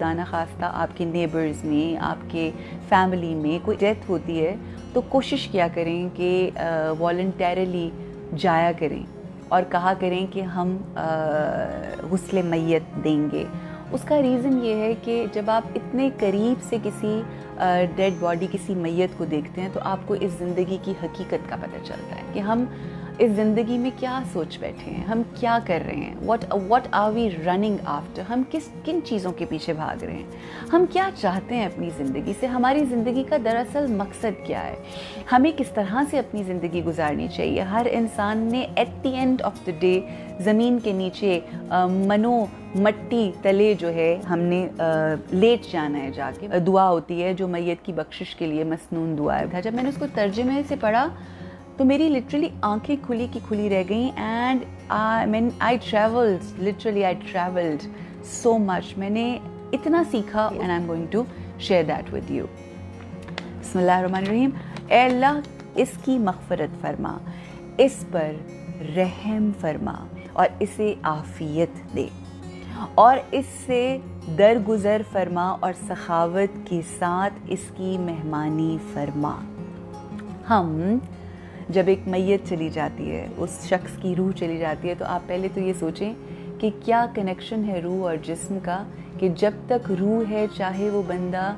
خدا نخواستہ آپ کے نیبرز میں، آپ کے فیملی میں کوئی ڈیتھ ہوتی ہے تو کوشش کیا کریں کہ والنٹیرلی جایا کریں اور کہا کریں کہ ہم غسل میت دیں گے. اس کا ریزن یہ ہے کہ جب آپ اتنے قریب سے کسی ڈیڈ باڈی، کسی میت کو دیکھتے ہیں تو آپ کو اس زندگی کی حقیقت کا پتہ چلتا ہے کہ ہم اس زندگی میں کیا سوچ بیٹھے ہیں، ہم کیا کر رہے ہیں، what are we running after، ہم کن چیزوں کے پیچھے بھاگ رہے ہیں، ہم کیا چاہتے ہیں اپنی زندگی سے، ہماری زندگی کا دراصل مقصد کیا ہے، ہمیں کس طرح سے اپنی زندگی گزارنی چاہیے. ہر انسان نے at the end of the day زمین کے نیچے مٹی تلے جو ہے ہم نے لیٹ جانا ہے. جا کے دعا ہوتی ہے جو میت کی بخشش کے لیے مسنون دعا ہے. جب میں نے اس کو ترجمے سے پڑھا تو میری لٹرلی آنکھیں کھلی کی کھلی رہ گئیں. And I traveled so much. میں نے اتنا سیکھا and I'm going to share that with you. بسم اللہ الرحمن الرحیم. اے اللہ اس کی مغفرت فرما، اس پر رحم فرما اور اسے عافیت دے، اور اس سے درگزر فرما اور سخاوت کے ساتھ اس کی مہمانی فرما. ہم جب ایک میت چلی جاتی ہے، اس شخص کی روح چلی جاتی ہے، تو آپ پہلے تو یہ سوچیں کہ کیا کنیکشن ہے روح اور جسم کا، کہ جب تک روح ہے چاہے وہ بندہ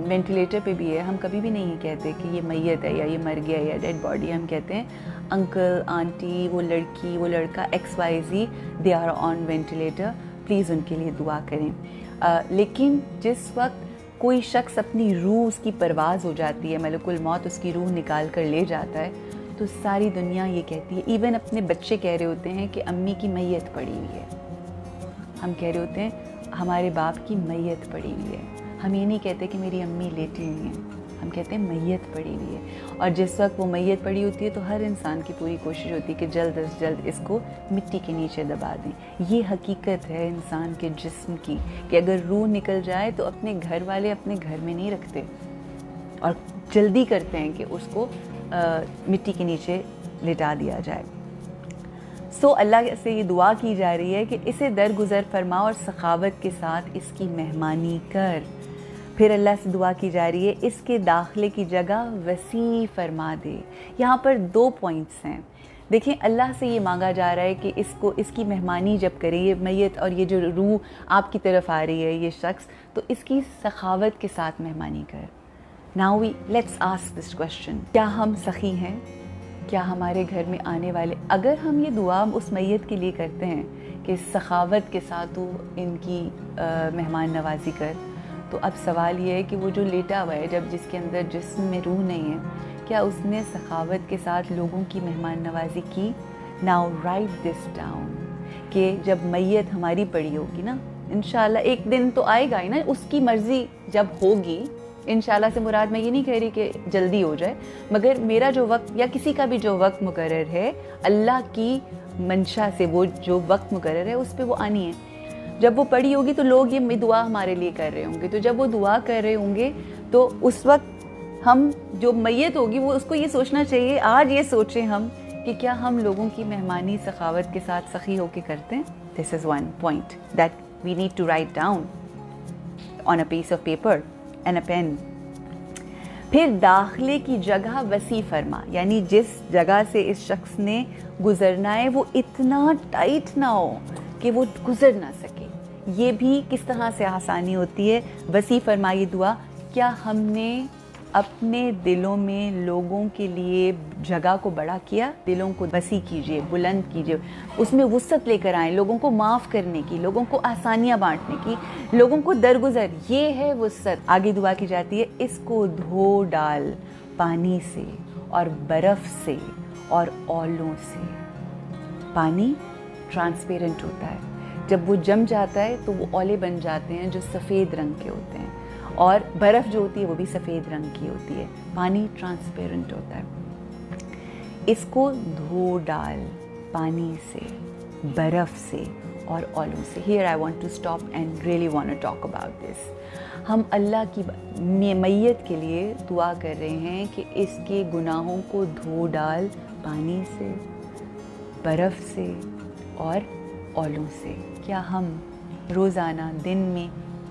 وینٹیلیٹر پہ بھی ہے، ہم کبھی بھی نہیں کہتے کہ یہ میت ہے یا یہ مر گیا یا ڈیڈ باڈی. ہم کہتے ہیں انکل، آنٹی، وہ لڑکی، وہ لڑکا XYZ they are on ventilator, please ان کے لیے دعا کریں. لیکن جس وقت کوئی شخص اپنی روح، اس کی پرواز ہو جاتی ہے، ملک الموت اس کی روح نکال کر لے جاتا ہے، تو ساری دنیا یہ کہتی ہے، ایون اپنے بچے کہہ رہے ہوتے ہیں کہ امی کی میت پڑی ہوئی ہے. ہم کہہ رہے ہوتے ہیں ہمارے باپ کی میت پڑی ہوئی ہے. ہم یہ نہیں کہتے کہ میری امی لیٹی ہوئی ہیں، ہم کہتے ہیں میت پڑی ہوئی ہے. اور جس وقت وہ میت پڑی ہوتی ہے تو ہر انسان کی پوری کوشش ہوتی ہے کہ جلد از جلد اس کو مٹی کے نیچے دبا دیں. یہ حقیقت ہے انسان کے جسم کی کہ اگر روح نکل جائے تو اپنے گھر والے اپنے گھر میں نہیں رکھتے اور جلدی کرتے ہیں کہ اس کو مٹی کے نیچے لٹا دیا جائے. سو اللہ سے یہ دعا کی جا رہی ہے کہ اسے درگزر فرما اور سخاوت کے ساتھ اس کی مہمانی کر. پھر اللہ سے دعا کی جا رہی ہے اس کے داخلے کی جگہ وسیع فرما دے. یہاں پر 2 پوائنٹس ہیں. دیکھیں اللہ سے یہ مانگا جا رہا ہے کہ اس کی مہمانی جب کرے یہ میت اور یہ جو روح آپ کی طرف آ رہی ہے یہ شخص، تو اس کی سخاوت کے ساتھ مہمانی کر. Now let's ask this question, کیا ہم سخی ہیں؟ کیا ہمارے گھر میں آنے والے، اگر ہم یہ دعا اس میت کے لیے کرتے ہیں کہ سخاوت کے ساتھ تو ان کی مہمان نوازی کر، تو اب سوال یہ ہے کہ وہ جو لیٹا ہوا ہے، جس کے اندر جسم میں روح نہیں ہے، کیا اس نے سخاوت کے ساتھ لوگوں کی مہمان نوازی کی؟ ناؤ رائٹ دس ڈاؤن کہ جب میت ہماری پڑی ہوگی نا، انشاءاللہ ایک دن تو آئے گا ہی نا، اس کی مرضی جب ہوگی. انشاءاللہ سے مراد میں یہ نہیں کہہ رہی کہ جلدی ہو جائے، مگر میرا جو وقت یا کسی کا بھی جو وقت مقرر ہے اللہ کی منشا سے، وہ جو وقت مقرر ہے اس پہ وہ آنی ہے. جب وہ پڑی ہوگی تو لوگ یہ دعا ہمارے لیے کر رہے ہوں گے، تو جب وہ دعا کر رہے ہوں گے تو اس وقت ہم جو میت ہوگی وہ اس کو یہ سوچنا چاہیے، آج یہ سوچیں ہم کہ کیا ہم لوگوں کی مہمانی سخاوت کے ساتھ سخی ہو کے کرتے ہیں. This is one point that we need to write down on a piece of paper and a pen. پھر داخلے کی جگہ وسیع فرما، یعنی جس جگہ سے اس شخص نے گزرنا ہے وہ اتنا ٹائٹ نہ ہو کہ وہ گزر نہ سکے. یہ بھی کس طرح سے آسانی ہوتی ہے؟ وسیع فرما یہ دعا. کیا ہم نے اپنے دلوں میں لوگوں کے لیے جگہ کو بڑا کیا؟ دلوں کو وسیع کیجئے، بلند کیجئے، اس میں وسعت لے کر آئیں، لوگوں کو معاف کرنے کی، لوگوں کو آسانیاں بانٹنے کی، لوگوں کو درگزر، یہ ہے وسعت. آگے دعا کی جاتی ہے اس کو دھو ڈال پانی سے اور برف سے اور اولوں سے. پانی ٹرانسپیرنٹ ہوتا ہے، جب وہ جم جاتا ہے تو وہ اولے بن جاتے ہیں جو سفید رنگ کے ہوتے ہیں، اور برف جو ہوتی ہے وہ بھی سفید رنگ کی ہوتی ہے. پانی ٹرانسپیرنٹ ہوتا ہے. اس کو دھو ڈال پانی سے، برف سے اور اولوں سے. Here I want to stop and really want to talk about this. ہم اللہ کی میت کے لیے دعا کر رہے ہیں کہ اس کے گناہوں کو دھو ڈال پانی سے، برف سے اور اولوں سے. کیا ہم روزانہ دن میں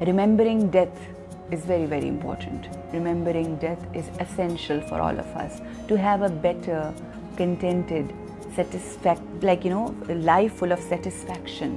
Remembering death is very, very important. Remembering death is essential for all of us to have a better, contented, life full of satisfaction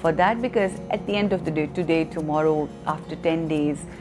for that, because at the end of the day, today, tomorrow, after 10 days,